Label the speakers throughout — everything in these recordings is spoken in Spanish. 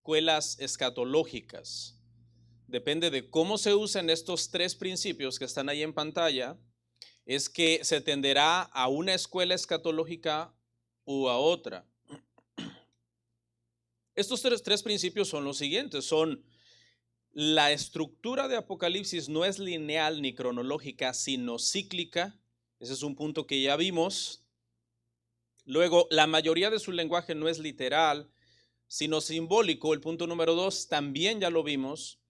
Speaker 1: escuelas escatológicas. Depende de cómo se usen estos tres principios que están ahí en pantalla, es que se tenderá a una escuela escatológica u a otra. Estos tres principios son los siguientes, son: la estructura de Apocalipsis no es lineal ni cronológica, sino cíclica. Ese es un punto que ya vimos. Luego, la mayoría de su lenguaje no es literal, sino simbólico. El punto número 2 también ya lo vimos.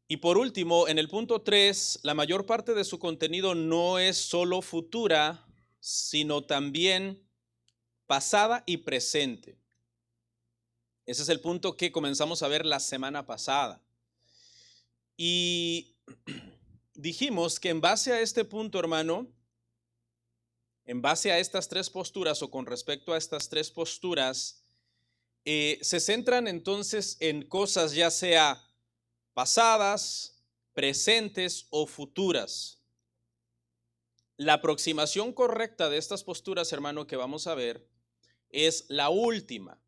Speaker 1: Y por último, en el punto 3, la mayor parte de su contenido no es solo futura, sino también pasada y presente. Ese es el punto que comenzamos a ver la semana pasada. Y dijimos que en base a este punto, hermano, en base a estas tres posturas o con respecto a estas tres posturas, se centran entonces en cosas ya sea pasadas, presentes o futuras. La aproximación correcta de estas posturas, hermano, que vamos a ver, es la última,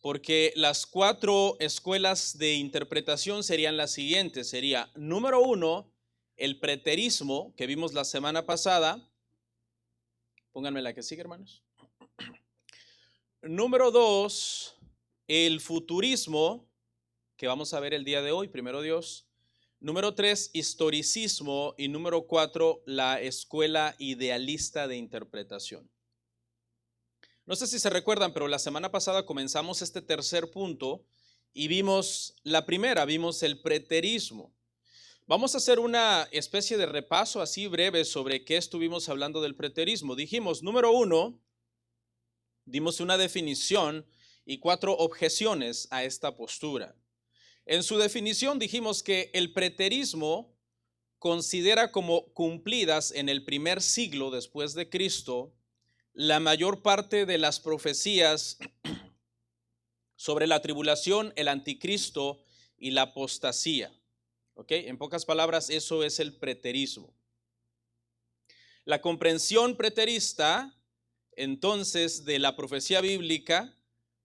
Speaker 1: porque las cuatro escuelas de interpretación serían las siguientes. Sería, número 1, el preterismo, que vimos la semana pasada. Pónganme la que sigue, hermanos. Número 2, el futurismo, que vamos a ver el día de hoy, primero Dios. Número 3, historicismo. Y número 4, la escuela idealista de interpretación. No sé si se recuerdan, pero la semana pasada comenzamos este tercer punto y vimos vimos el preterismo. Vamos a hacer una especie de repaso así breve sobre qué estuvimos hablando del preterismo. Dijimos, número 1, dimos una definición y 4 objeciones a esta postura. En su definición dijimos que el preterismo considera como cumplidas en el primer siglo después de Cristo la mayor parte de las profecías sobre la tribulación, el anticristo y la apostasía. ¿Ok? En pocas palabras, eso es el preterismo. La comprensión preterista, entonces, de la profecía bíblica,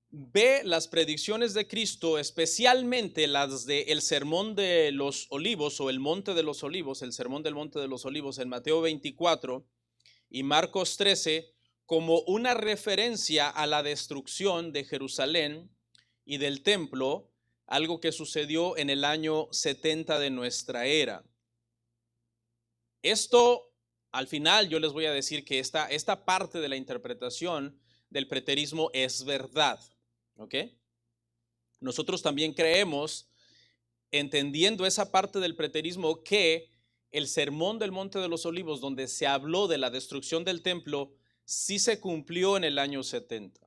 Speaker 1: ve las predicciones de Cristo, especialmente las del Sermón de los Olivos o el Monte de los Olivos, el Sermón del Monte de los Olivos en Mateo 24 y Marcos 13, como una referencia a la destrucción de Jerusalén y del templo, algo que sucedió en el año 70 de nuestra era. Esto, al final, yo les voy a decir que esta parte de la interpretación del preterismo es verdad. ¿Ok? Nosotros también creemos, entendiendo esa parte del preterismo, que el sermón del Monte de los Olivos, donde se habló de la destrucción del templo, sí se cumplió en el año 70.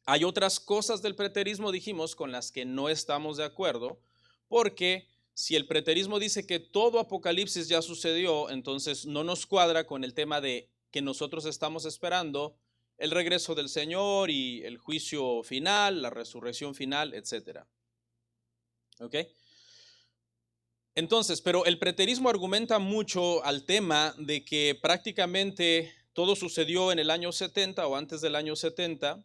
Speaker 1: Hay otras cosas del preterismo, dijimos, con las que no estamos de acuerdo, porque si el preterismo dice que todo Apocalipsis ya sucedió, entonces no nos cuadra con el tema de que nosotros estamos esperando el regreso del Señor y el juicio final, la resurrección final, etc. ¿Ok? Entonces, pero el preterismo argumenta mucho al tema de que prácticamente todo sucedió en el año 70 o antes del año 70,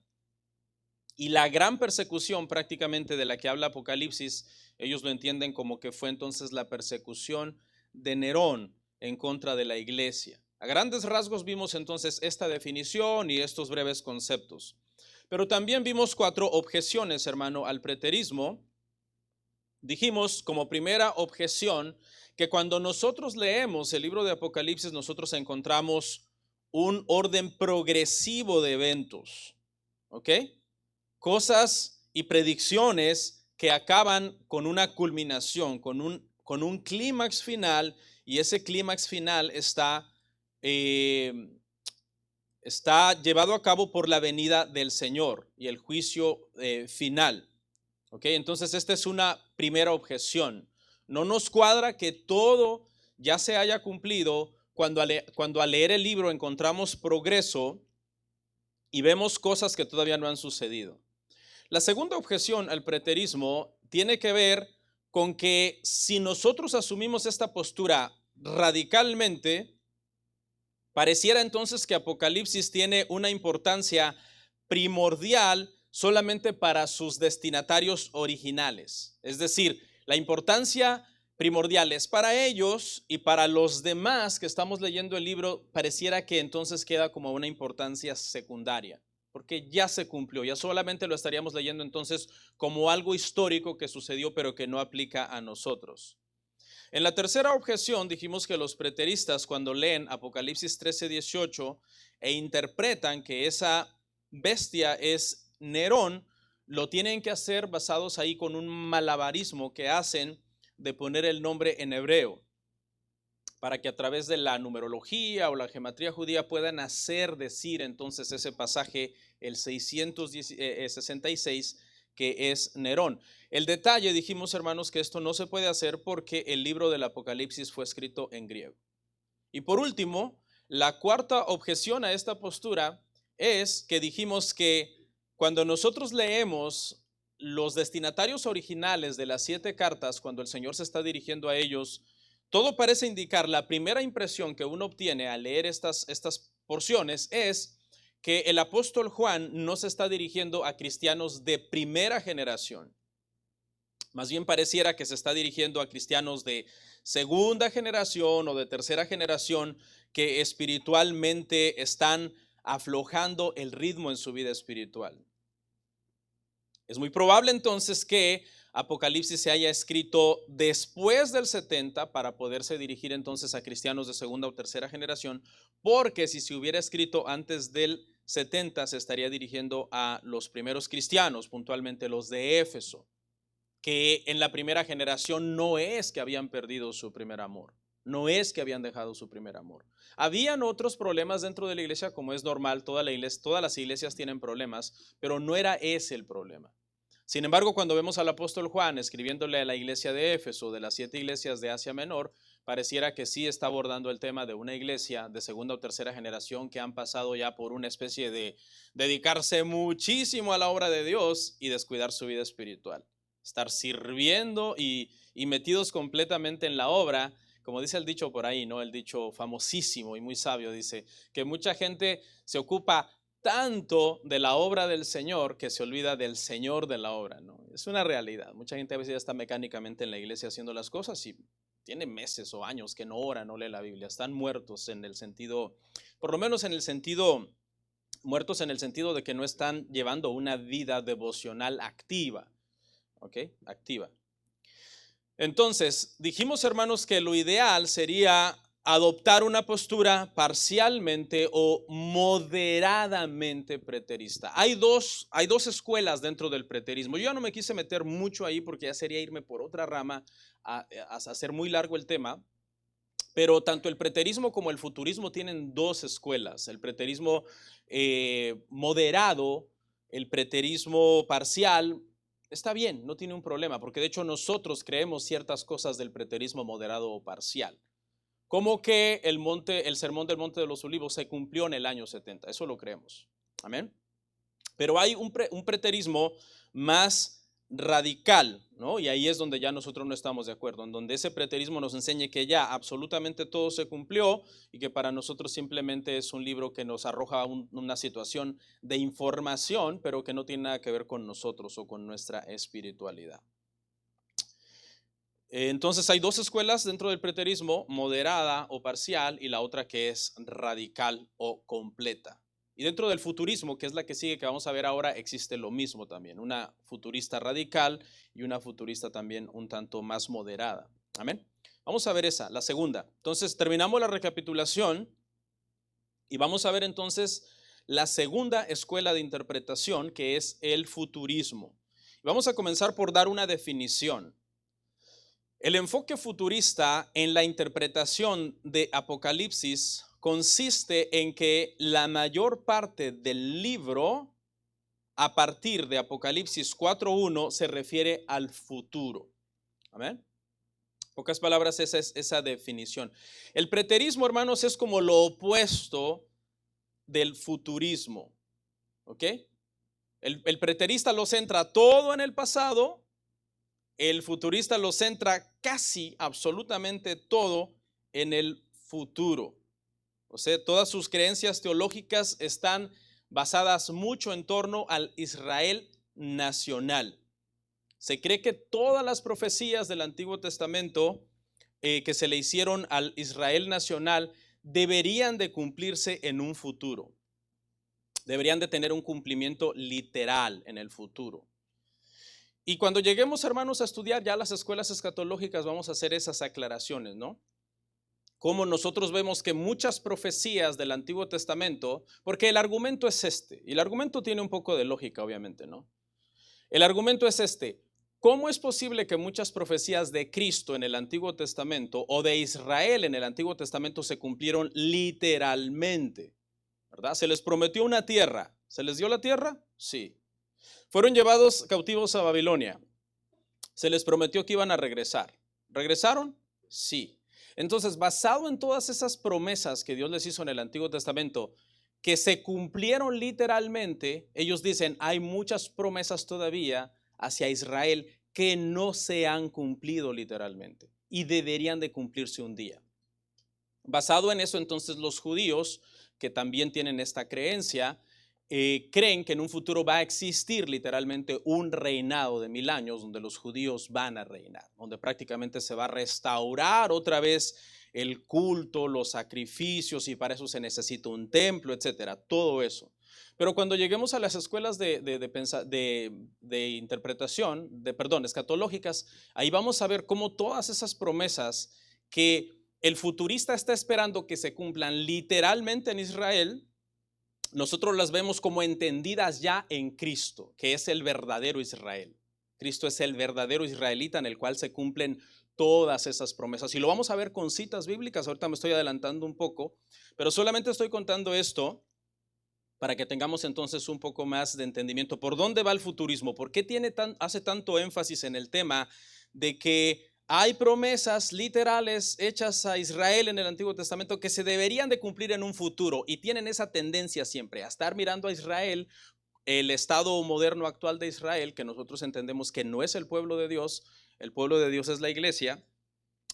Speaker 1: y la gran persecución prácticamente de la que habla Apocalipsis, ellos lo entienden como que fue entonces la persecución de Nerón en contra de la iglesia. A grandes rasgos vimos entonces esta definición y estos breves conceptos. Pero también vimos 4 objeciones, hermano, al preterismo. Dijimos como primera objeción que cuando nosotros leemos el libro de Apocalipsis, nosotros encontramos un orden progresivo de eventos. ¿Ok? Cosas y predicciones que acaban con una culminación, con un clímax final, y ese clímax final está llevado a cabo por la venida del Señor y el juicio final. ¿Ok? Entonces esta es una primera objeción. No nos cuadra que todo ya se haya cumplido cuando al leer el libro encontramos progreso y vemos cosas que todavía no han sucedido. La segunda objeción al preterismo tiene que ver con que si nosotros asumimos esta postura radicalmente, pareciera entonces que Apocalipsis tiene una importancia primordial solamente para sus destinatarios originales. Es decir, la importancia primordial es para ellos, y para los demás que estamos leyendo el libro pareciera que entonces queda como una importancia secundaria, porque ya se cumplió, ya solamente lo estaríamos leyendo entonces como algo histórico que sucedió pero que no aplica a nosotros. En la tercera objeción dijimos que los preteristas, cuando leen Apocalipsis 13:18 e interpretan que esa bestia es Nerón, lo tienen que hacer basados ahí con un malabarismo que hacen de poner el nombre en hebreo, para que a través de la numerología o la gematría judía puedan hacer decir entonces ese pasaje, el 666, que es Nerón. El detalle, dijimos hermanos, que esto no se puede hacer porque el libro del Apocalipsis fue escrito en griego. Y por último, la cuarta objeción a esta postura es que dijimos que cuando nosotros leemos los destinatarios originales de las 7 cartas, cuando el Señor se está dirigiendo a ellos, todo parece indicar, la primera impresión que uno obtiene al leer estas porciones es que el apóstol Juan no se está dirigiendo a cristianos de primera generación. Más bien pareciera que se está dirigiendo a cristianos de segunda generación o de tercera generación que espiritualmente están aflojando el ritmo en su vida espiritual. Es muy probable entonces que Apocalipsis se haya escrito después del 70 para poderse dirigir entonces a cristianos de segunda o tercera generación, porque si se hubiera escrito antes del 70 se estaría dirigiendo a los primeros cristianos, puntualmente los de Éfeso, que en la primera generación no es que habían perdido su primer amor, no es que habían dejado su primer amor. Habían otros problemas dentro de la iglesia, como es normal, todas las iglesias tienen problemas, pero no era ese el problema. Sin embargo, cuando vemos al apóstol Juan escribiéndole a la iglesia de Éfeso, de las 7 iglesias de Asia Menor, pareciera que sí está abordando el tema de una iglesia de segunda o tercera generación que han pasado ya por una especie de dedicarse muchísimo a la obra de Dios y descuidar su vida espiritual. Estar sirviendo y metidos completamente en la obra, como dice el dicho por ahí, ¿no? El dicho famosísimo y muy sabio dice que mucha gente se ocupa tanto de la obra del Señor que se olvida del Señor de la obra, ¿no? Es una realidad. Mucha gente a veces ya está mecánicamente en la iglesia haciendo las cosas y tiene meses o años que no ora, no lee la Biblia. Están muertos en el sentido, por lo menos en el sentido, muertos en el sentido de que no están llevando una vida devocional activa. ¿Ok? Activa. Entonces, dijimos, hermanos, que lo ideal sería adoptar una postura parcialmente o moderadamente preterista. Hay dos escuelas dentro del preterismo. Yo ya no me quise meter mucho ahí porque ya sería irme por otra rama a hacer muy largo el tema. Pero tanto el preterismo como el futurismo tienen dos escuelas. El preterismo moderado, el preterismo parcial. Está bien, no tiene un problema, porque de hecho nosotros creemos ciertas cosas del preterismo moderado o parcial. Como que el sermón del Monte de los Olivos se cumplió en el año 70, eso lo creemos. Amén. Pero hay un preterismo más radical, ¿no? Y ahí es donde ya nosotros no estamos de acuerdo, en donde ese preterismo nos enseñe que ya absolutamente todo se cumplió y que para nosotros simplemente es un libro que nos arroja una situación de información, pero que no tiene nada que ver con nosotros o con nuestra espiritualidad. Entonces hay dos escuelas dentro del preterismo, moderada o parcial, y la otra que es radical o completa. Y dentro del futurismo, que es la que sigue, que vamos a ver ahora, existe lo mismo también, una futurista radical y una futurista también un tanto más moderada. Amén. Vamos a ver esa, la segunda. Entonces terminamos la recapitulación y vamos a ver entonces la segunda escuela de interpretación, que es el futurismo. Vamos a comenzar por dar una definición. El enfoque futurista en la interpretación de Apocalipsis consiste en que la mayor parte del libro, a partir de Apocalipsis 4:1, se refiere al futuro. Amén. Pocas palabras, esa es esa definición. El preterismo, hermanos, es como lo opuesto del futurismo. ¿Ok? El preterista lo centra todo en el pasado. El futurista lo centra casi absolutamente todo en el futuro. O sea, todas sus creencias teológicas están basadas mucho en torno al Israel nacional. Se cree que todas las profecías del Antiguo Testamento que se le hicieron al Israel nacional deberían de cumplirse en un futuro. Deberían de tener un cumplimiento literal en el futuro. Y cuando lleguemos, hermanos, a estudiar ya las escuelas escatológicas, vamos a hacer esas aclaraciones, ¿no? Como nosotros vemos que muchas profecías del Antiguo Testamento, porque el argumento es este, y el argumento tiene un poco de lógica, obviamente, ¿no? El argumento es este: ¿cómo es posible que muchas profecías de Cristo en el Antiguo Testamento o de Israel en el Antiguo Testamento se cumplieron literalmente? ¿Verdad? Se les prometió una tierra. ¿Se les dio la tierra? Sí. Fueron llevados cautivos a Babilonia. Se les prometió que iban a regresar. ¿Regresaron? Sí. Entonces, basado en todas esas promesas que Dios les hizo en el Antiguo Testamento, que se cumplieron literalmente, ellos dicen, hay muchas promesas todavía hacia Israel que no se han cumplido literalmente y deberían de cumplirse un día. Basado en eso, entonces, los judíos, que también tienen esta creencia, creen que en un futuro va a existir literalmente un reinado de 1000 años donde los judíos van a reinar, donde prácticamente se va a restaurar otra vez el culto, los sacrificios, y para eso se necesita un templo, etcétera, todo eso. Pero cuando lleguemos a las escuelas de interpretación, escatológicas, ahí vamos a ver cómo todas esas promesas que el futurista está esperando que se cumplan literalmente en Israel, nosotros las vemos como entendidas ya en Cristo, que es el verdadero Israel. Cristo es el verdadero israelita en el cual se cumplen todas esas promesas. Y lo vamos a ver con citas bíblicas. Ahorita me estoy adelantando un poco, pero solamente estoy contando esto para que tengamos entonces un poco más de entendimiento. ¿Por dónde va el futurismo? ¿Por qué hace tanto énfasis en el tema de que hay promesas literales hechas a Israel en el Antiguo Testamento que se deberían de cumplir en un futuro, y tienen esa tendencia siempre a estar mirando a Israel, el estado moderno actual de Israel, que nosotros entendemos que no es el pueblo de Dios? El pueblo de Dios es la iglesia,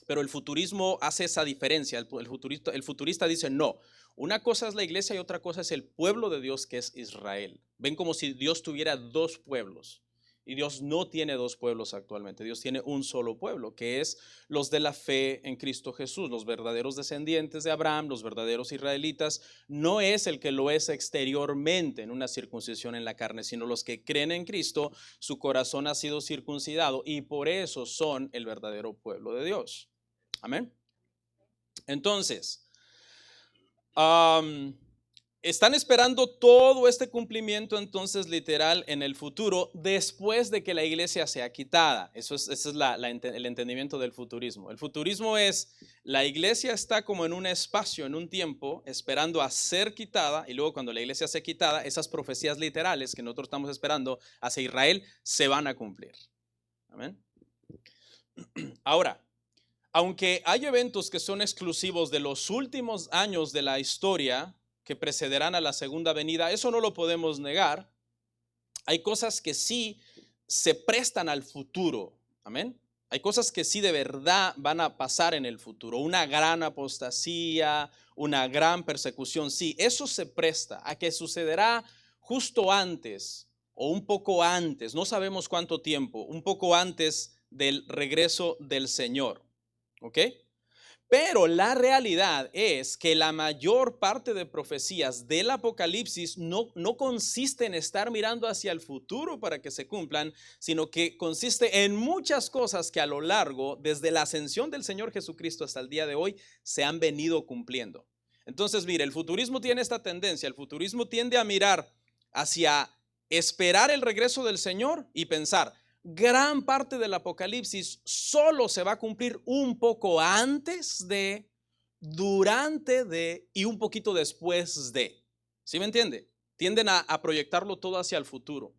Speaker 1: pero el futurismo hace esa diferencia. El futurista dice, no, una cosa es la iglesia y otra cosa es el pueblo de Dios, que es Israel. Ven como si Dios tuviera dos pueblos. Y Dios no tiene dos pueblos actualmente. Dios tiene un solo pueblo, que es los de la fe en Cristo Jesús, los verdaderos descendientes de Abraham, los verdaderos israelitas. No es el que lo es exteriormente en una circuncisión en la carne, sino los que creen en Cristo, su corazón ha sido circuncidado y por eso son el verdadero pueblo de Dios. Amén. Entonces, están esperando todo este cumplimiento entonces literal en el futuro, después de que la iglesia sea quitada. Ese es el entendimiento del futurismo. El futurismo es: la iglesia está como en un espacio, en un tiempo, esperando a ser quitada, y luego cuando la iglesia sea quitada, esas profecías literales que nosotros estamos esperando hacia Israel se van a cumplir. Amén. Ahora, aunque hay eventos que son exclusivos de los últimos años de la historia que precederán a la segunda venida, eso no lo podemos negar. Hay cosas que sí se prestan al futuro. Amén. Hay cosas que sí de verdad van a pasar en el futuro. Una gran apostasía, una gran persecución, sí, eso se presta a que sucederá justo antes o un poco antes, no sabemos cuánto tiempo, un poco antes del regreso del Señor. ¿Ok? Pero la realidad es que la mayor parte de profecías del Apocalipsis no consiste en estar mirando hacia el futuro para que se cumplan, sino que consiste en muchas cosas que a lo largo, desde la ascensión del Señor Jesucristo hasta el día de hoy, se han venido cumpliendo. Entonces, mire, el futurismo tiene esta tendencia. El futurismo tiende a mirar hacia esperar el regreso del Señor y pensar: gran parte del Apocalipsis solo se va a cumplir un poco antes de, durante de y un poquito después de. ¿Sí me entiende? Tienden a proyectarlo todo hacia el futuro.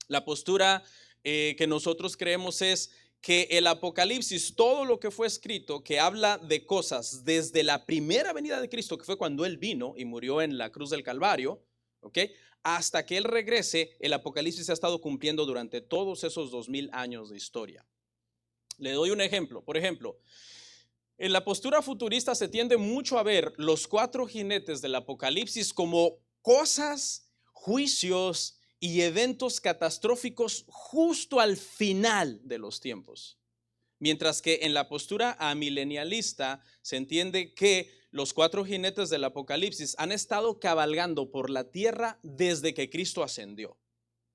Speaker 1: La postura que nosotros creemos es que el Apocalipsis, todo lo que fue escrito, que habla de cosas desde la primera venida de Cristo, que fue cuando Él vino y murió en la cruz del Calvario, ¿ok?, hasta que Él regrese, el Apocalipsis se ha estado cumpliendo durante todos esos 2000 años de historia. Le doy un ejemplo. Por ejemplo, en la postura futurista se tiende mucho a ver los 4 jinetes del Apocalipsis como cosas juicios y eventos catastróficos justo al final de los tiempos. Mientras que en la postura amilenialista se entiende que los 4 jinetes del Apocalipsis han estado cabalgando por la tierra desde que Cristo ascendió.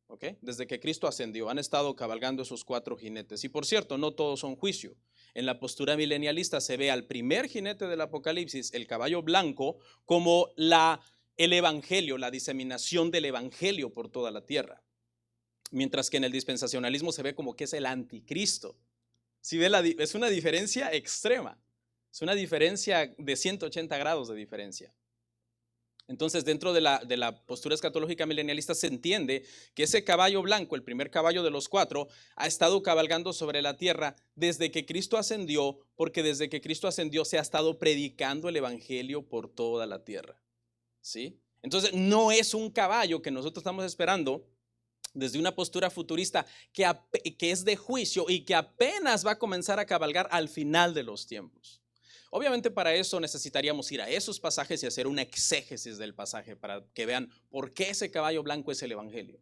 Speaker 1: ¿Ok? Desde que Cristo ascendió, han estado cabalgando esos 4 jinetes. Y por cierto, no todos son juicio. En la postura milenialista se ve al primer jinete del Apocalipsis, el caballo blanco, como el evangelio, la diseminación del evangelio por toda la tierra. Mientras que en el dispensacionalismo se ve como que es el anticristo. Si ve es una diferencia extrema. Es una diferencia de 180 grados de diferencia. Entonces, dentro de la postura escatológica milenialista se entiende que ese caballo blanco, el primer caballo de los 4, ha estado cabalgando sobre la tierra desde que Cristo ascendió, porque desde que Cristo ascendió se ha estado predicando el evangelio por toda la tierra. ¿Sí? Entonces, no es un caballo que nosotros estamos esperando desde una postura futurista que es de juicio y que apenas va a comenzar a cabalgar al final de los tiempos. Obviamente para eso necesitaríamos ir a esos pasajes y hacer una exégesis del pasaje para que vean por qué ese caballo blanco es el evangelio.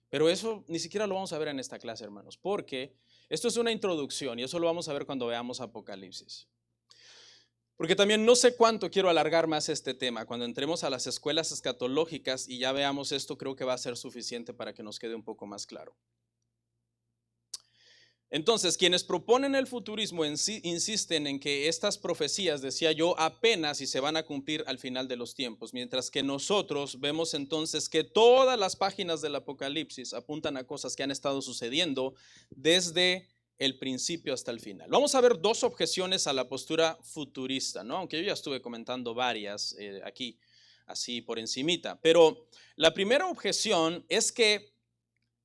Speaker 1: Pero eso ni siquiera lo vamos a ver en esta clase, hermanos, porque esto es una introducción y eso lo vamos a ver cuando veamos Apocalipsis. Porque también no sé cuánto quiero alargar más este tema. Cuando entremos a las escuelas escatológicas y ya veamos esto, creo que va a ser suficiente para que nos quede un poco más claro. Entonces, quienes proponen el futurismo insisten en que estas profecías, decía yo, apenas y se van a cumplir al final de los tiempos, mientras que nosotros vemos entonces que todas las páginas del Apocalipsis apuntan a cosas que han estado sucediendo desde el principio hasta el final. Vamos a ver 2 objeciones a la postura futurista, ¿no? Aunque yo ya estuve comentando varias aquí, así por encimita. Pero la primera objeción es que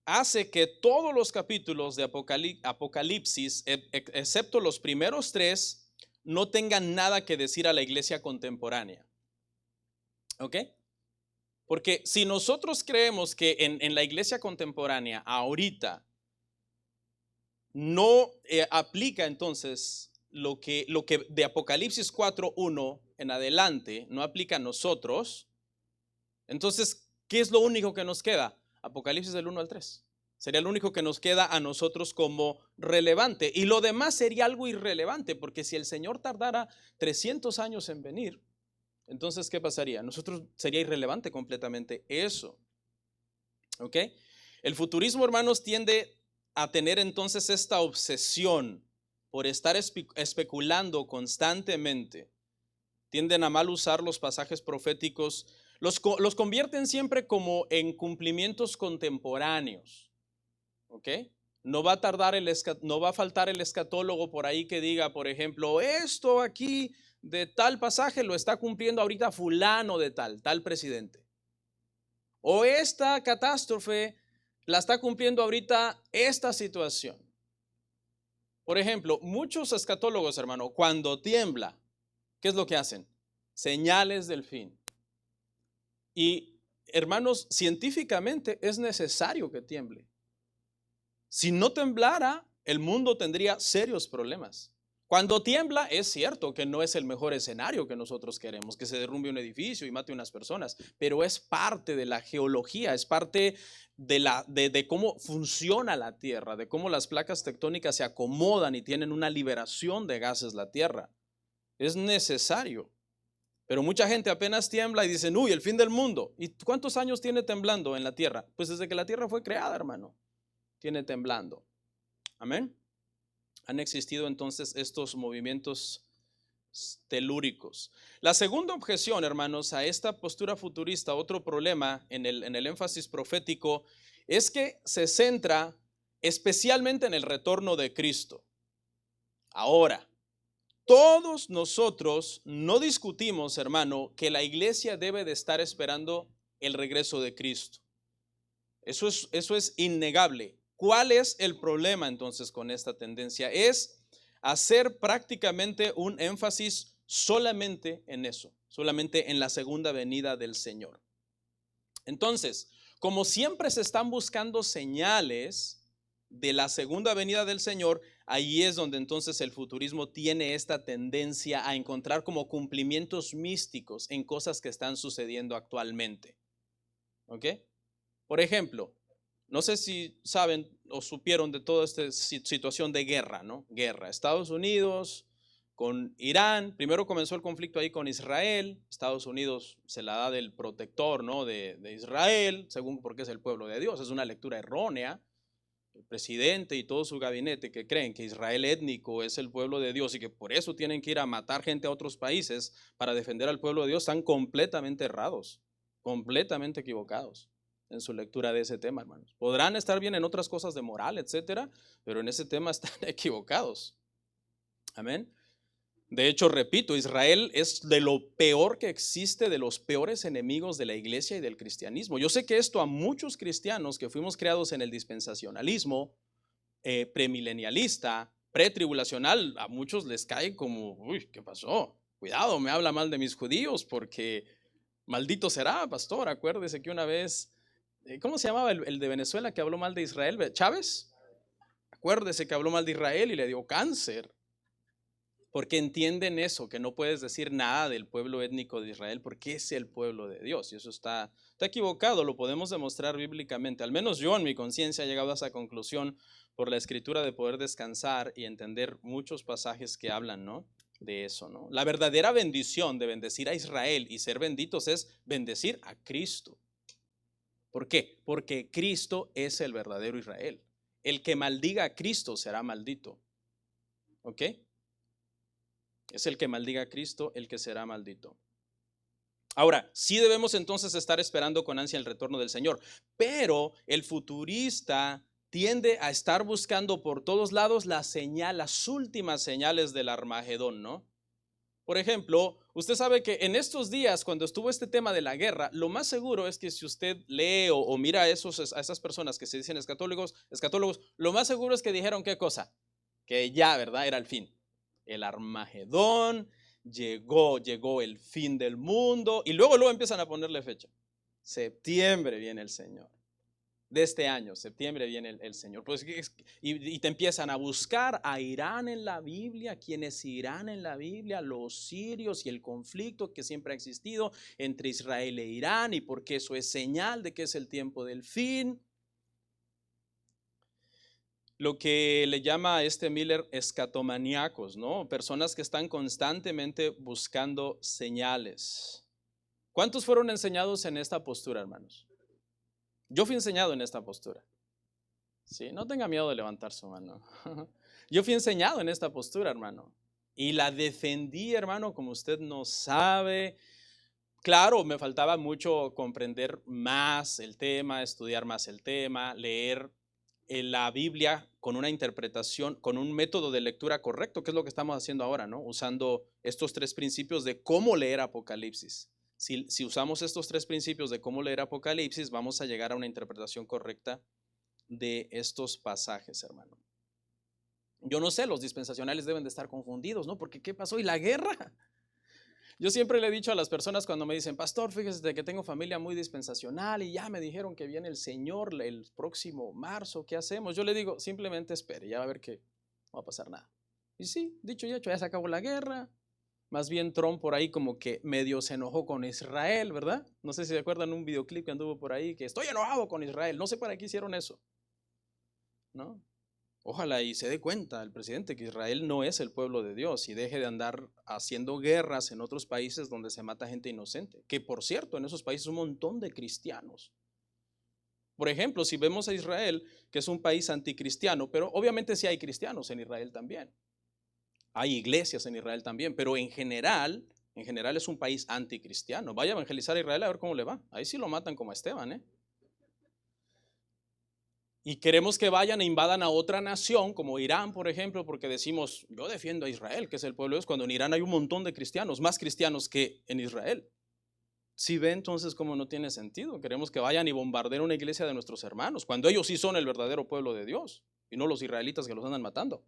Speaker 1: hace que todos los capítulos de Apocalipsis, excepto los primeros 3, no tengan nada que decir a la iglesia contemporánea. ¿Ok? Porque si nosotros creemos que en la iglesia contemporánea, ahorita, no aplica entonces lo que de Apocalipsis 4:1 en adelante no aplica a nosotros, entonces, ¿qué es lo único que nos queda? Apocalipsis del 1 al 3. Sería lo único que nos queda a nosotros como relevante. Y lo demás sería algo irrelevante, porque si el Señor tardara 300 años en venir, entonces, ¿qué pasaría? Nosotros sería irrelevante completamente eso. ¿Ok? El futurismo, hermanos, tiende a tener entonces esta obsesión por estar especulando constantemente. Tienden a mal usar los pasajes proféticos, los convierten siempre como en cumplimientos contemporáneos. ¿Ok? No va a faltar el escatólogo por ahí que diga, por ejemplo, esto aquí de tal pasaje lo está cumpliendo ahorita fulano de tal presidente. O esta catástrofe la está cumpliendo ahorita esta situación. Por ejemplo, muchos escatólogos, hermano, cuando tiembla, ¿qué es lo que hacen? Señales del fin. Y, hermanos, científicamente es necesario que tiemble. Si no temblara, el mundo tendría serios problemas. Cuando tiembla, es cierto que no es el mejor escenario que nosotros queremos, que se derrumbe un edificio y mate unas personas, pero es parte de la geología, es parte de cómo funciona la Tierra, de cómo las placas tectónicas se acomodan y tienen una liberación de gases la Tierra. Es necesario. Pero mucha gente apenas tiembla y dicen, uy, el fin del mundo. ¿Y cuántos años tiene temblando en la Tierra? Pues desde que la Tierra fue creada, hermano, tiene temblando. Amén. Han existido entonces estos movimientos telúricos. La segunda objeción, hermanos, a esta postura futurista, otro problema en el énfasis profético, es que se centra especialmente en el retorno de Cristo. Ahora, todos nosotros no discutimos, hermano, que la iglesia debe de estar esperando el regreso de Cristo. Eso es innegable. ¿Cuál es el problema entonces con esta tendencia? Es hacer prácticamente un énfasis solamente en eso, solamente en la segunda venida del Señor. Entonces, como siempre se están buscando señales de la segunda venida del Señor, ahí es donde entonces el futurismo tiene esta tendencia a encontrar como cumplimientos místicos en cosas que están sucediendo actualmente. ¿Ok? Por ejemplo, no sé si saben o supieron de toda esta situación de guerra, ¿no? Guerra. Estados Unidos con Irán. Primero comenzó el conflicto ahí con Israel. Estados Unidos se la da del protector, ¿no? de Israel, según porque es el pueblo de Dios. Es una lectura errónea. El presidente y todo su gabinete que creen que Israel étnico es el pueblo de Dios y que por eso tienen que ir a matar gente a otros países para defender al pueblo de Dios, están completamente errados, completamente equivocados en su lectura de ese tema, hermanos. Podrán estar bien en otras cosas de moral, etcétera, pero en ese tema están equivocados. Amén. De hecho, repito, Israel es de lo peor que existe, de los peores enemigos de la iglesia y del cristianismo. Yo sé que esto a muchos cristianos que fuimos creados en el dispensacionalismo, premilenialista, pretribulacional, a muchos les cae como, uy, ¿qué pasó? Cuidado, me habla mal de mis judíos porque maldito será, pastor. Acuérdese que una vez, ¿cómo se llamaba el de Venezuela que habló mal de Israel? ¿Chávez? Acuérdese que habló mal de Israel y le dio cáncer. Porque entienden eso, que no puedes decir nada del pueblo étnico de Israel porque es el pueblo de Dios. Y eso está equivocado, lo podemos demostrar bíblicamente. Al menos yo en mi conciencia he llegado a esa conclusión por la escritura de poder descansar y entender muchos pasajes que hablan, ¿no? De eso, ¿no? La verdadera bendición de bendecir a Israel y ser benditos es bendecir a Cristo. ¿Por qué? Porque Cristo es el verdadero Israel. El que maldiga a Cristo será maldito. ¿Ok? Es el que maldiga a Cristo, el que será maldito. Ahora, sí debemos entonces estar esperando con ansia el retorno del Señor, pero el futurista tiende a estar buscando por todos lados la señal, las últimas señales del Armagedón, ¿no? Por ejemplo, usted sabe que en estos días, cuando estuvo este tema de la guerra, lo más seguro es que si usted lee o mira a esas personas que se dicen escatólogos, lo más seguro es que dijeron qué cosa, que ya, ¿verdad? Era el fin. El Armagedón, llegó el fin del mundo y luego empiezan a ponerle fecha. Septiembre viene el Señor. De este año, septiembre, viene el Señor. Pues, y te empiezan a buscar a Irán en la Biblia, quienes Irán en la Biblia, los sirios y el conflicto que siempre ha existido entre Israel e Irán y porque eso es señal de que es el tiempo del fin. Lo que le llama a Miller escatomaníacos, ¿no? Personas que están constantemente buscando señales. ¿Cuántos fueron enseñados en esta postura, hermanos? Yo fui enseñado en esta postura. Sí, no tenga miedo de levantar su mano. Yo fui enseñado en esta postura, hermano. Y la defendí, hermano, como usted no sabe. Claro, me faltaba mucho comprender más el tema, estudiar más el tema, leer la Biblia con una interpretación, con un método de lectura correcto, que es lo que estamos haciendo ahora, ¿no? Usando estos tres principios de cómo leer Apocalipsis. Si usamos estos tres principios de cómo leer Apocalipsis, vamos a llegar a una interpretación correcta de estos pasajes, hermano. Yo no sé, los dispensacionales deben de estar confundidos, ¿no? Porque ¿qué pasó? ¿Y la guerra? Yo siempre le he dicho a las personas cuando me dicen, pastor, fíjese que tengo familia muy dispensacional y ya me dijeron que viene el Señor el próximo marzo, ¿qué hacemos? Yo le digo, simplemente espere, ya va a ver que no va a pasar nada. Y sí, dicho y hecho, ya se acabó la guerra. Más bien Trump por ahí como que medio se enojó con Israel, ¿verdad? No sé si se acuerdan un videoclip que anduvo por ahí, que estoy enojado con Israel. No sé para qué hicieron eso, ¿no? Ojalá y se dé cuenta el presidente que Israel no es el pueblo de Dios y deje de andar haciendo guerras en otros países donde se mata gente inocente. Que por cierto, en esos países un montón de cristianos. Por ejemplo, si vemos a Israel, que es un país anticristiano, pero obviamente sí hay cristianos en Israel también. Hay iglesias en Israel también, pero en general es un país anticristiano. Vaya a evangelizar a Israel a ver cómo le va. Ahí sí lo matan como a Esteban, ¿eh? Y queremos que vayan e invadan a otra nación, como Irán, por ejemplo, porque decimos, yo defiendo a Israel, que es el pueblo de Dios, cuando en Irán hay un montón de cristianos, más cristianos que en Israel. Si ve entonces cómo no tiene sentido, queremos que vayan y bombardeen una iglesia de nuestros hermanos, cuando ellos sí son el verdadero pueblo de Dios, y no los israelitas que los andan matando.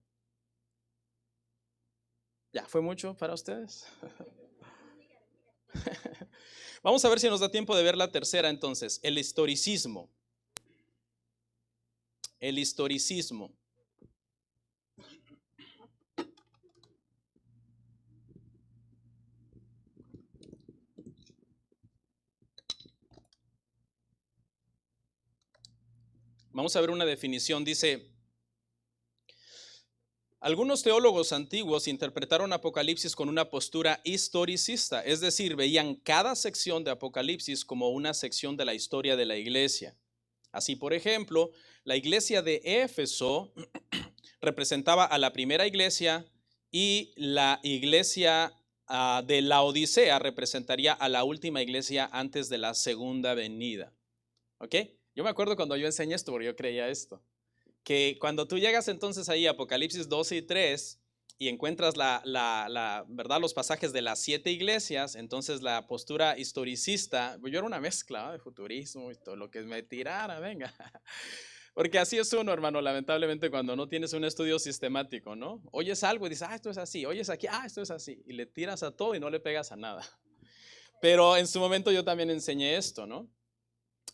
Speaker 1: ¿Ya fue mucho para ustedes? Vamos a ver si nos da tiempo de ver la tercera entonces, el historicismo. El historicismo. Vamos a ver una definición. Dice, algunos teólogos antiguos interpretaron Apocalipsis con una postura historicista, es decir, veían cada sección de Apocalipsis como una sección de la historia de la iglesia. Así, por ejemplo, la iglesia de Éfeso representaba a la primera iglesia y la iglesia de Laodicea representaría a la última iglesia antes de la segunda venida. ¿Ok? Yo me acuerdo cuando yo enseñé esto, porque yo creía esto, que cuando tú llegas entonces ahí a Apocalipsis 12 y 3 y encuentras ¿verdad? Los pasajes de las 7 iglesias, entonces la postura historicista, yo era una mezcla, ¿no?, de futurismo y todo lo que me tirara, venga. Porque así es uno, hermano, lamentablemente cuando no tienes un estudio sistemático, ¿no? Oyes algo y dices, esto es así, oyes aquí, esto es así, y le tiras a todo y no le pegas a nada. Pero en su momento yo también enseñé esto, ¿no?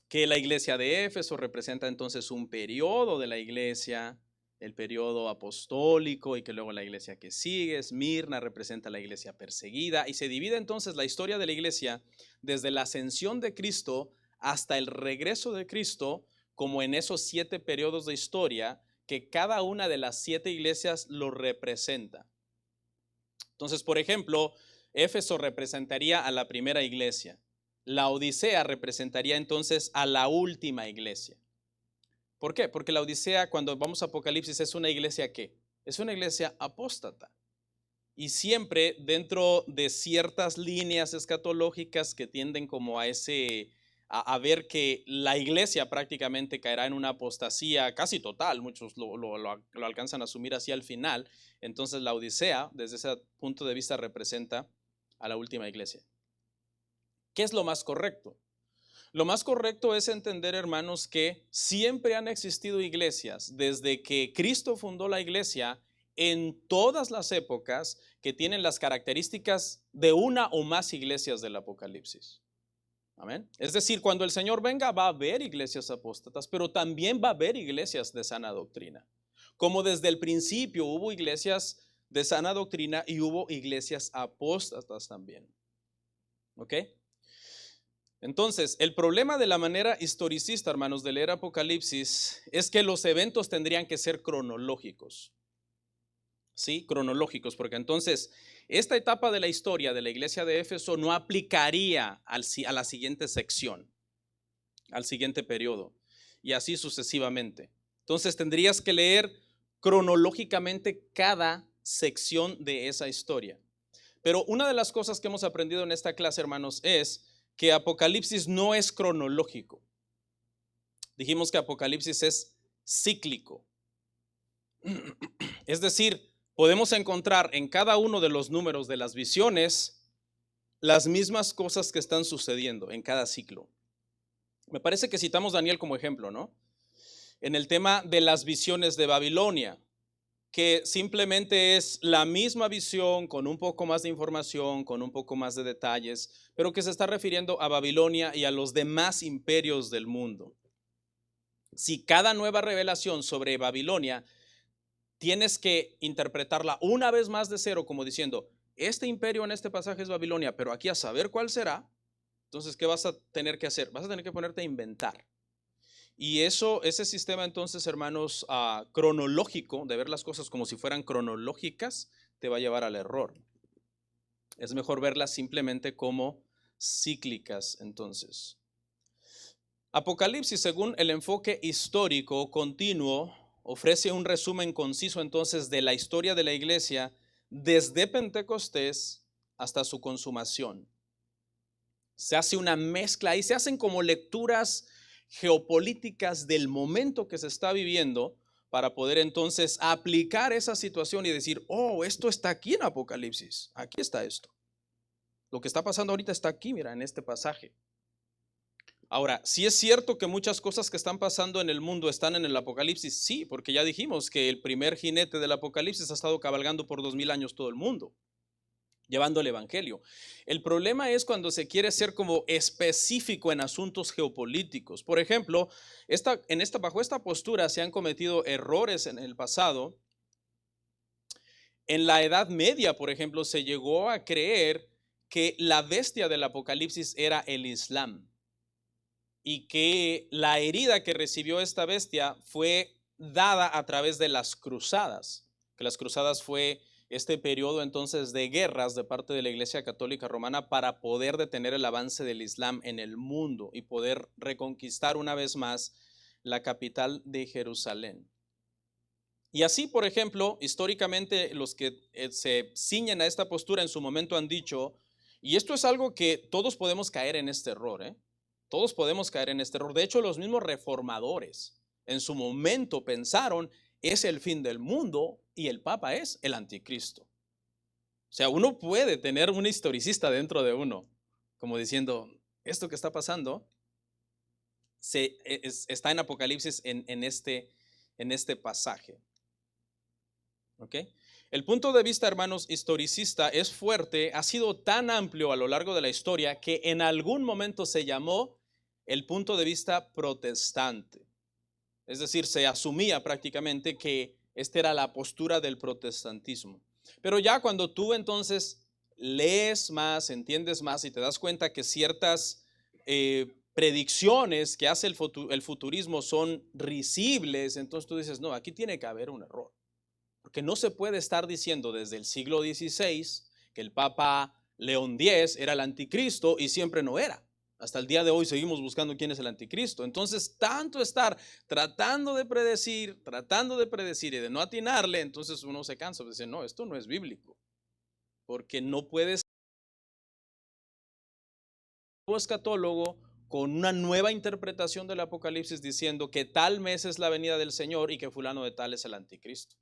Speaker 1: Que la iglesia de Éfeso representa entonces un periodo de la iglesia, el periodo apostólico, y que luego la iglesia que sigue, Esmirna, representa la iglesia perseguida, y se divide entonces la historia de la iglesia desde la ascensión de Cristo hasta el regreso de Cristo, como en esos 7 periodos de historia que cada una de las 7 iglesias lo representa. Entonces, por ejemplo, Éfeso representaría a la primera iglesia. La Odisea representaría entonces a la última iglesia. ¿Por qué? Porque la Odisea, cuando vamos a Apocalipsis, es una iglesia ¿qué? Es una iglesia apóstata. Y siempre dentro de ciertas líneas escatológicas que tienden como a ver que la iglesia prácticamente caerá en una apostasía casi total, muchos lo alcanzan a asumir así al final. Entonces la Odisea, desde ese punto de vista, representa a la última iglesia. ¿Qué es lo más correcto? Lo más correcto es entender, hermanos, que siempre han existido iglesias desde que Cristo fundó la iglesia en todas las épocas que tienen las características de una o más iglesias del Apocalipsis. Amén. Es decir, cuando el Señor venga va a haber iglesias apóstatas, pero también va a haber iglesias de sana doctrina. Como desde el principio hubo iglesias de sana doctrina y hubo iglesias apóstatas también. ¿Ok? Entonces, el problema de la manera historicista, hermanos, de leer Apocalipsis es que los eventos tendrían que ser cronológicos. ¿Sí? Cronológicos, porque entonces esta etapa de la historia de la iglesia de Éfeso no aplicaría a la siguiente sección, al siguiente periodo, y así sucesivamente. Entonces tendrías que leer cronológicamente cada sección de esa historia. Pero una de las cosas que hemos aprendido en esta clase, hermanos, es que Apocalipsis no es cronológico. Dijimos que Apocalipsis es cíclico. Es decir, podemos encontrar en cada uno de los números de las visiones las mismas cosas que están sucediendo en cada ciclo. Me parece que citamos Daniel como ejemplo, ¿no? En el tema de las visiones de Babilonia, que simplemente es la misma visión con un poco más de información, con un poco más de detalles, pero que se está refiriendo a Babilonia y a los demás imperios del mundo. Si cada nueva revelación sobre Babilonia tienes que interpretarla una vez más de cero, como diciendo, este imperio en este pasaje es Babilonia, pero aquí a saber cuál será, entonces, ¿qué vas a tener que hacer? Vas a tener que ponerte a inventar. Y ese sistema entonces, hermanos, cronológico, de ver las cosas como si fueran cronológicas, te va a llevar al error. Es mejor verlas simplemente como cíclicas, entonces. Apocalipsis, según el enfoque histórico continuo, ofrece un resumen conciso entonces de la historia de la iglesia desde Pentecostés hasta su consumación. Se hace una mezcla y se hacen como lecturas geopolíticas del momento que se está viviendo para poder entonces aplicar esa situación y decir, esto está aquí en Apocalipsis, aquí está esto. Lo que está pasando ahorita está aquí, mira, en este pasaje. Ahora, sí es cierto que muchas cosas que están pasando en el mundo están en el Apocalipsis, sí, porque ya dijimos que el primer jinete del Apocalipsis ha estado cabalgando por 2000 años todo el mundo, llevando el evangelio. El problema es cuando se quiere ser como específico en asuntos geopolíticos. Por ejemplo, bajo esta postura se han cometido errores en el pasado. En la Edad Media, por ejemplo, se llegó a creer que la bestia del Apocalipsis era el Islam. y que la herida que recibió esta bestia fue dada a través de las cruzadas, que las cruzadas fue este periodo entonces de guerras de parte de la Iglesia Católica Romana para poder detener el avance del Islam en el mundo y poder reconquistar una vez más la capital de Jerusalén. Y así, por ejemplo, históricamente los que se ciñen a esta postura en su momento han dicho, y esto es algo que todos podemos caer en este error, todos podemos caer en este error. De hecho, los mismos reformadores en su momento pensaron, es el fin del mundo y el Papa es el anticristo. O sea, uno puede tener un historicista dentro de uno, como diciendo, esto que está pasando está en Apocalipsis en este pasaje. ¿Ok? El punto de vista, hermanos, historicista es fuerte, ha sido tan amplio a lo largo de la historia que en algún momento se llamó el punto de vista protestante. Es decir, se asumía prácticamente que esta era la postura del protestantismo. Pero ya cuando tú entonces lees más, entiendes más y te das cuenta que ciertas predicciones que hace el futurismo son risibles, entonces tú dices, no, aquí tiene que haber un error. Porque no se puede estar diciendo desde el siglo XVI que el Papa León X era el anticristo y siempre no era. Hasta el día de hoy seguimos buscando quién es el anticristo. Entonces, tanto estar tratando de predecir y de no atinarle, entonces uno se cansa de decir, no, esto no es bíblico. Porque no puedes ser escatólogo con una nueva interpretación del Apocalipsis diciendo que tal mes es la venida del Señor y que fulano de tal es el anticristo.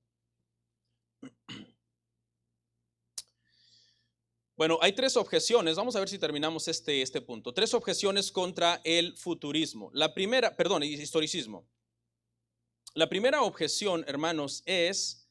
Speaker 1: Bueno, hay tres objeciones, vamos a ver si terminamos este punto. Tres objeciones contra el futurismo. La primera, perdón, historicismo. La primera objeción, hermanos, es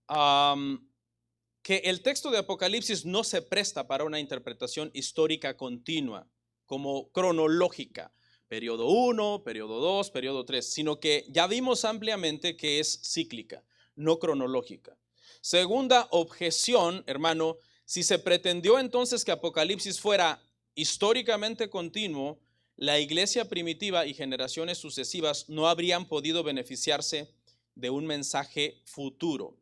Speaker 1: que el texto de Apocalipsis no se presta para una interpretación histórica continua, como cronológica, periodo 1, periodo 2, periodo 3, sino que ya vimos ampliamente que es cíclica, no cronológica. Segunda objeción, hermano, si se pretendió entonces que Apocalipsis fuera históricamente continuo, la iglesia primitiva y generaciones sucesivas no habrían podido beneficiarse de un mensaje futuro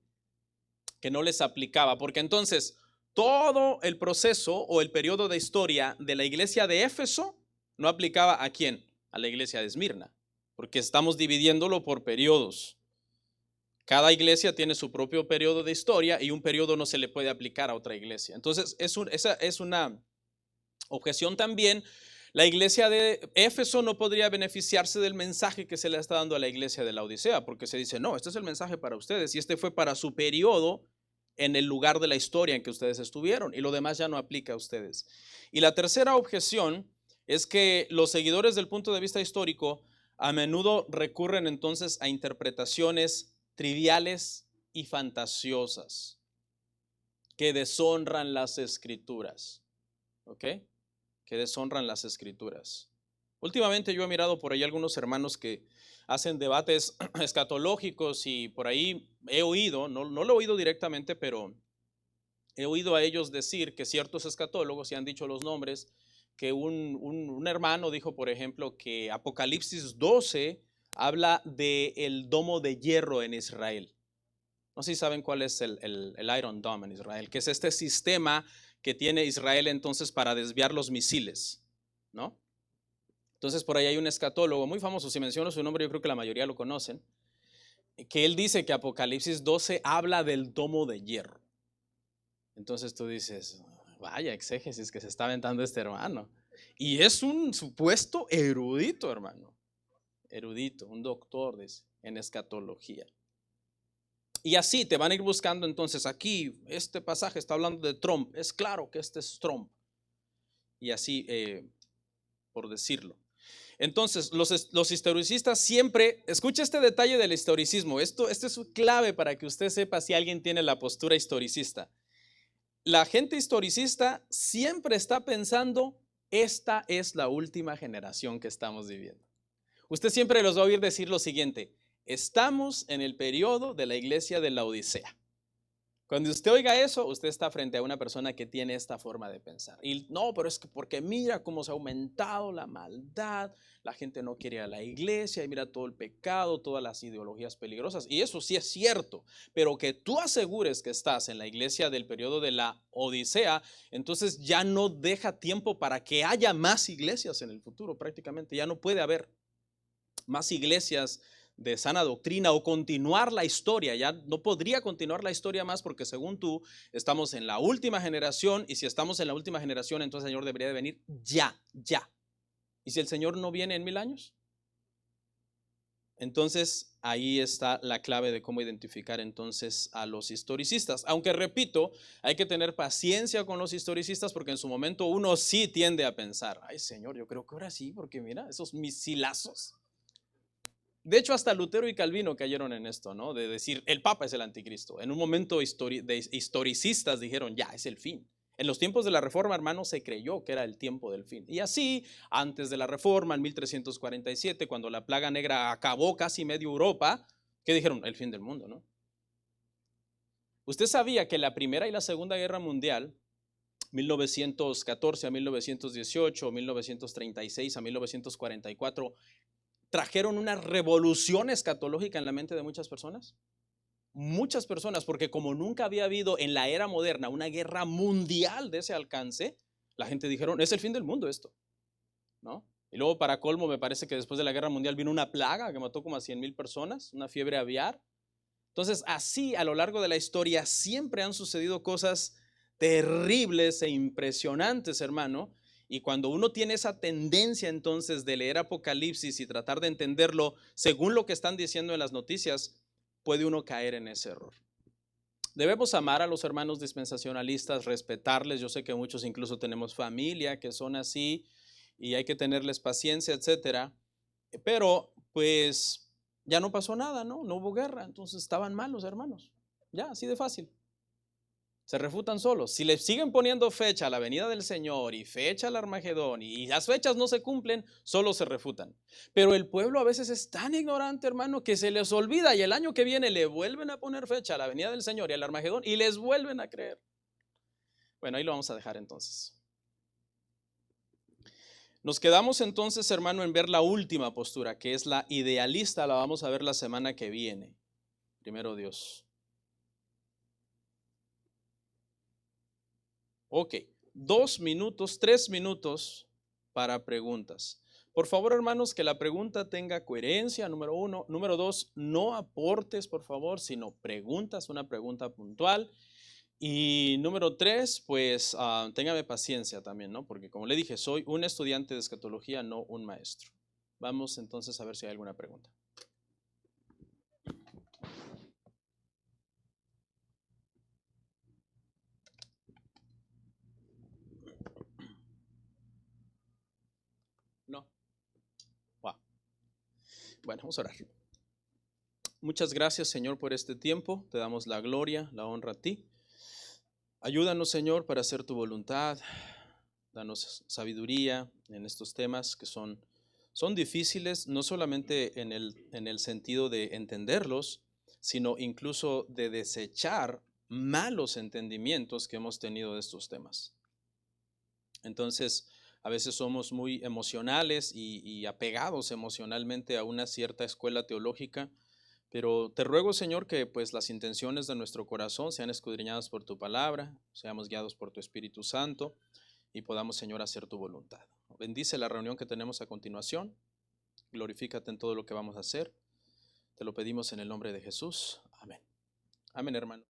Speaker 1: que no les aplicaba, porque entonces todo el proceso o el periodo de historia de la iglesia de Éfeso no aplicaba ¿a quién? A la iglesia de Esmirna, porque estamos dividiéndolo por periodos. Cada iglesia tiene su propio periodo de historia y un periodo no se le puede aplicar a otra iglesia. Entonces, esa es una objeción también. La iglesia de Éfeso no podría beneficiarse del mensaje que se le está dando a la iglesia de la Odisea, porque se dice, no, este es el mensaje para ustedes y este fue para su periodo en el lugar de la historia en que ustedes estuvieron y lo demás ya no aplica a ustedes. Y la tercera objeción es que los seguidores del punto de vista histórico a menudo recurren entonces a interpretaciones triviales y fantasiosas que deshonran las escrituras. ¿Ok? Que deshonran las escrituras. Últimamente yo he mirado por ahí algunos hermanos que hacen debates escatológicos y por ahí he oído, no lo he oído directamente, pero he oído a ellos decir que ciertos escatólogos, y han dicho los nombres, que un hermano dijo, por ejemplo, que Apocalipsis 12 habla del domo de hierro en Israel. No sé si saben cuál es el Iron Dome en Israel, que es este sistema que tiene Israel entonces para desviar los misiles, ¿no? Entonces por ahí hay un escatólogo muy famoso, si menciono su nombre yo creo que la mayoría lo conocen, que él dice que Apocalipsis 12 habla del domo de hierro. Entonces tú dices, vaya exégesis que se está aventando este hermano. Y es un supuesto erudito, hermano. Erudito, un doctor en escatología. Y así te van a ir buscando entonces aquí, este pasaje está hablando de Trump, es claro que este es Trump. Y así, por decirlo. Entonces, los historicistas siempre, escucha este detalle del historicismo, esto es clave para que usted sepa si alguien tiene la postura historicista. La gente historicista siempre está pensando, esta es la última generación que estamos viviendo. Usted siempre los va a oír decir lo siguiente, estamos en el periodo de la iglesia de la Odisea. Cuando usted oiga eso, usted está frente a una persona que tiene esta forma de pensar. Y no, pero es que porque mira cómo se ha aumentado la maldad, la gente no quiere ir a la iglesia y mira todo el pecado, todas las ideologías peligrosas. Y eso sí es cierto, pero que tú asegures que estás en la iglesia del periodo de la Odisea, entonces ya no deja tiempo para que haya más iglesias en el futuro prácticamente. Ya no puede haber más iglesias de sana doctrina o continuar la historia. Ya no podría continuar la historia más porque según tú estamos en la última generación y si estamos en la última generación entonces el Señor debería de venir ya, ya. ¿Y si el Señor no viene en 1000 años? Entonces ahí está la clave de cómo identificar entonces a los historicistas. Aunque repito, hay que tener paciencia con los historicistas porque en su momento uno sí tiende a pensar, ay Señor, yo creo que ahora sí, porque mira, esos misilazos. De hecho, hasta Lutero y Calvino cayeron en esto, ¿no? De decir, el Papa es el anticristo. En un momento de historicistas dijeron, ya, es el fin. En los tiempos de la Reforma, hermano, se creyó que era el tiempo del fin. Y así, antes de la Reforma, en 1347, cuando la plaga negra acabó casi medio Europa, ¿qué dijeron? El fin del mundo, ¿no? Usted sabía que la Primera y la Segunda Guerra Mundial, 1914 a 1918, 1936 a 1944, trajeron una revolución escatológica en la mente de muchas personas. Muchas personas, porque como nunca había habido en la era moderna una guerra mundial de ese alcance, la gente dijeron, es el fin del mundo esto, ¿no? Y luego para colmo me parece que después de la guerra mundial vino una plaga que mató como a 100,000 personas, una fiebre aviar. Entonces así a lo largo de la historia siempre han sucedido cosas terribles e impresionantes, hermano. Y cuando uno tiene esa tendencia entonces de leer Apocalipsis y tratar de entenderlo según lo que están diciendo en las noticias, puede uno caer en ese error. Debemos amar a los hermanos dispensacionalistas, respetarles. Yo sé que muchos incluso tenemos familia que son así y hay que tenerles paciencia, etcétera. Pero pues ya no pasó nada, ¿no? No hubo guerra, entonces estaban mal los hermanos. Ya, así de fácil. Se refutan solos. Si le siguen poniendo fecha a la venida del Señor y fecha al Armagedón y las fechas no se cumplen, solo se refutan. Pero el pueblo a veces es tan ignorante, hermano, que se les olvida y el año que viene le vuelven a poner fecha a la venida del Señor y al Armagedón y les vuelven a creer. Bueno, ahí lo vamos a dejar entonces. Nos quedamos entonces, hermano, en ver la última postura, que es la idealista. La vamos a ver la semana que viene. Primero Dios. Ok, 2 minutos, 3 minutos para preguntas. Por favor, hermanos, que la pregunta tenga coherencia, número 1. Número 2, no aportes, por favor, sino preguntas, una pregunta puntual. Y número 3, pues téngame paciencia también, ¿no? Porque como le dije, soy un estudiante de escatología, no un maestro. Vamos entonces a ver si hay alguna pregunta. No. Wow. Bueno, vamos a orar. Muchas gracias, Señor, por este tiempo. Te damos la gloria, la honra a ti. Ayúdanos, Señor, para hacer tu voluntad. Danos sabiduría en estos temas que son difíciles, no solamente en el sentido de entenderlos, sino incluso de desechar malos entendimientos que hemos tenido de estos temas. Entonces, a veces somos muy emocionales y apegados emocionalmente a una cierta escuela teológica, pero te ruego, Señor, que pues las intenciones de nuestro corazón sean escudriñadas por tu palabra, seamos guiados por tu Espíritu Santo y podamos, Señor, hacer tu voluntad. Bendice la reunión que tenemos a continuación. Glorifícate en todo lo que vamos a hacer. Te lo pedimos en el nombre de Jesús. Amén. Amén, hermano.